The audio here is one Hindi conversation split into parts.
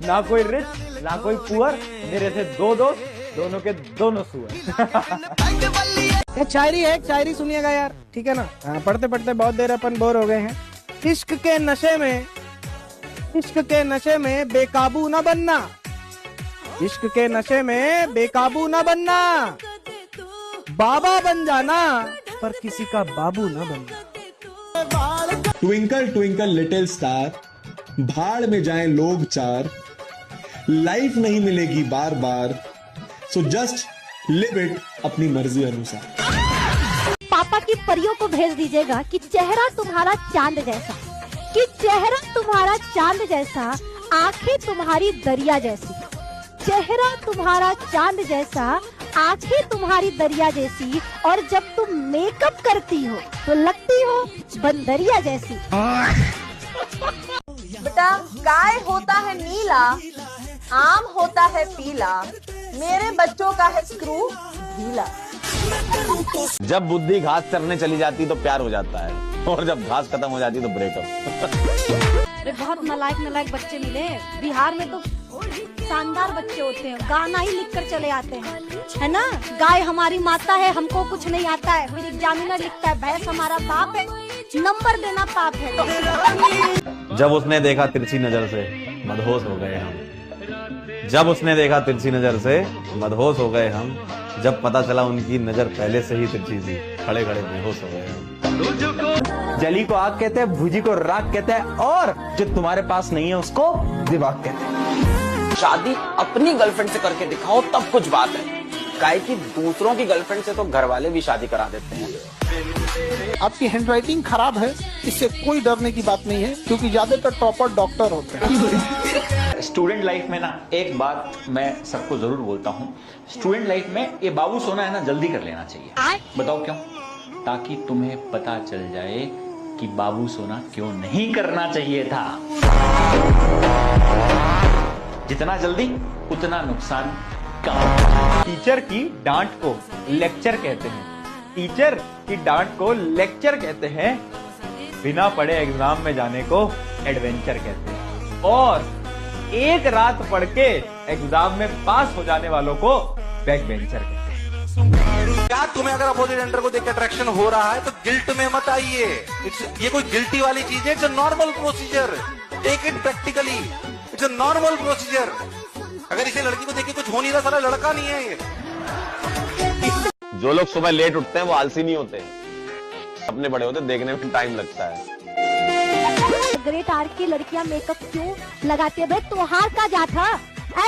ना कोई रिच ना कोई पुअर, मेरे से दो दोस्त, दोनों के दोनों सुअर। एक शायरी है, एक शायरी सुनिएगा यार, ठीक है ना। पढ़ते पढ़ते बहुत देर अपन बोर हो गए हैं। इश्क के नशे में, इश्क के नशे में बेकाबू न बनना, इश्क के नशे में बेकाबू न बनना, बाबा बन जाना पर किसी का बाबू न बनना। ट्विंकल ट्विंकल लिटिल स्टार, भाड़ में जाएं लोग चार, लाइफ नहीं मिलेगी बार बार, सो जस्ट लिव इट अपनी मर्जी अनुसार। पापा की परियों को भेज दीजिएगा कि चेहरा तुम्हारा चांद जैसा, कि चेहरा तुम्हारा चांद जैसा, आंखें तुम्हारी दरिया जैसी, चेहरा तुम्हारा चांद जैसा, आंखें तुम्हारी दरिया जैसी, और जब तुम मेकअप करती हो तो लगती हो बंदरिया जैसी। बेटा गाय होता है नीला, आम होता है पीला, मेरे बच्चों का है स्क्रू ढीला। जब बुद्धि घास चरने चली जाती तो प्यार हो जाता है, और जब घास खत्म हो जाती तो ब्रेकअप। बहुत नालायक बच्चे मिले बिहार में, तो शानदार बच्चे होते हैं, गाना ही लिखकर चले आते हैं, है ना। गाय हमारी माता है, हमको कुछ नहीं आता है, फिर एग्जामिनर लिखता है भैंस हमारा बाप है, नंबर देना पाप है। जब उसने देखा तिरछी नजर से मदहोश हो गए हम, जब उसने देखा तिरछी नजर से मदहोश हो गए हम, जब पता चला उनकी नजर पहले से ही तिरछी थी, खड़े खड़े बेहोश हो गए हम। जली को आग कहते हैं, भुजी को राख कहते हैं, और जो तुम्हारे पास नहीं है उसको दिमाग कहते हैं। शादी अपनी गर्लफ्रेंड से करके दिखाओ तब कुछ बात है, काहे कि दूसरों की गर्लफ्रेंड से तो घर वाले भी शादी करा देते हैं। आपकी हैंडराइटिंग खराब है, इससे कोई डरने की बात नहीं है, क्योंकि ज्यादातर टॉपर डॉक्टर होते हैं। स्टूडेंट लाइफ में ना एक बात मैं सबको जरूर बोलता हूँ, स्टूडेंट लाइफ में ये बाबू सोना है ना जल्दी कर लेना चाहिए। बताओ क्यों? ताकि तुम्हें पता चल जाए कि बाबू सोना क्यों नहीं करना चाहिए था। जितना जल्दी उतना नुकसान कम। टीचर की डांट को लेक्चर कहते हैं, टीचर की डांट को लेक्चर कहते हैं, बिना पढ़े एग्जाम में जाने को एडवेंचर कहते हैं, और एक रात पढ़ के एग्जाम में पास हो जाने वालों को बैक बेंचर कहते हैं। क्या तुम्हें अगर अपोजिट जेंडर को देख के अट्रैक्शन हो रहा है तो गिल्ट में मत आइए, ये कोई गिल्टी वाली चीज है, it's a normal procedure, take it practically, it's a normal procedure. अगर इसे लड़की को देख के कुछ हो नहीं रहा, साला लड़का नहीं है ये। जो लोग सुबह लेट उठते हैं वो आलसी नहीं होते, अपने बड़े होते, देखने में टाइम लगता है। ग्रेट आर्ट की लड़कियां मेकअप क्यों लगाती है भाई? त्योहार का जा था,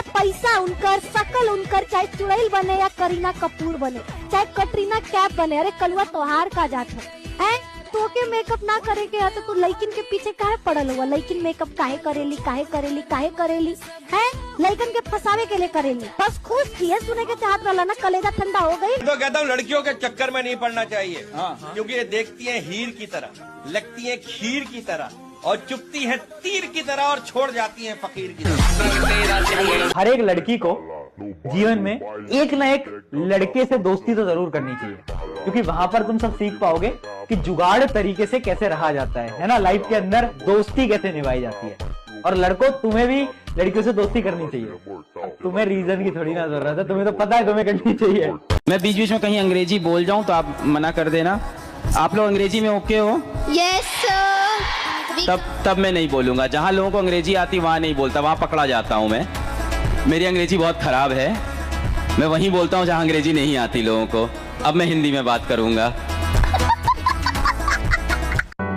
पैसा उनकर, शकल उनकर, चाहे चुड़ैल बने या करीना कपूर बने, चाहे कटरीना कैफ बने, अरे कलुआ त्योहार का जा था है। तो के मेकअप ना करे के तो तू लड़किन के पीछे काहे पड़ल हुआ? लड़किन मेकअप काहे करेली, काहे करेली, काहे करेली है? लड़कन के फंसावे के लिए करेली, बस खुश थी सुने के चाहत वाला ना, कलेजा ठंडा हो गई। तो कहता हूँ लड़कियों के चक्कर में नहीं पड़ना चाहिए, क्योंकि ये देखती हैं हीर की तरह, लगती हैं खीर की तरह, और चुपती है तीर की तरह, और छोड़ जाती है फकीर की तरह। हर एक लड़की को जीवन में एक ना एक लड़के से दोस्ती तो जरूर करनी चाहिए, क्योंकि वहां पर तुम सब सीख पाओगे कि जुगाड़ तरीके से कैसे रहा जाता है ना, लाइफ के अंदर दोस्ती कैसे निभाई जाती है। और लड़कों तुम्हें भी लड़कियों से दोस्ती करनी चाहिए, तुम्हें रीजन की थोड़ी ना जरूरत है, तुम्हें तो पता है तुम्हें करनी चाहिए। मैं बीच बीच में कहीं अंग्रेजी बोल जाऊं तो आप मना कर देना। आप लोग अंग्रेजी में ओके हो? यस तब मैं नहीं बोलूंगा। जहां लोगों को अंग्रेजी आती वहां नहीं बोलता, वहां पकड़ा जाता हूं मैं। मेरी अंग्रेजी बहुत खराब है, मैं वहीं बोलता हूं जहां अंग्रेजी नहीं आती लोगों को। अब मैं हिंदी में बात करूंगा।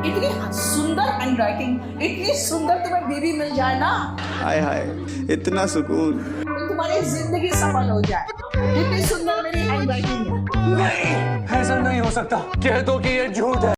इतनी सुंदर हैंडराइटिंग, इतनी सुंदर तुम्हें बीवी मिल जाए ना, हाय हाय इतना सुकून, तो तुम्हारी जिंदगी सफल हो जाए। इतनी सुंदर मेरी हैंडराइटिंग है। नहीं, ऐसा नहीं हो सकता, कह दो कि ये झूठ है।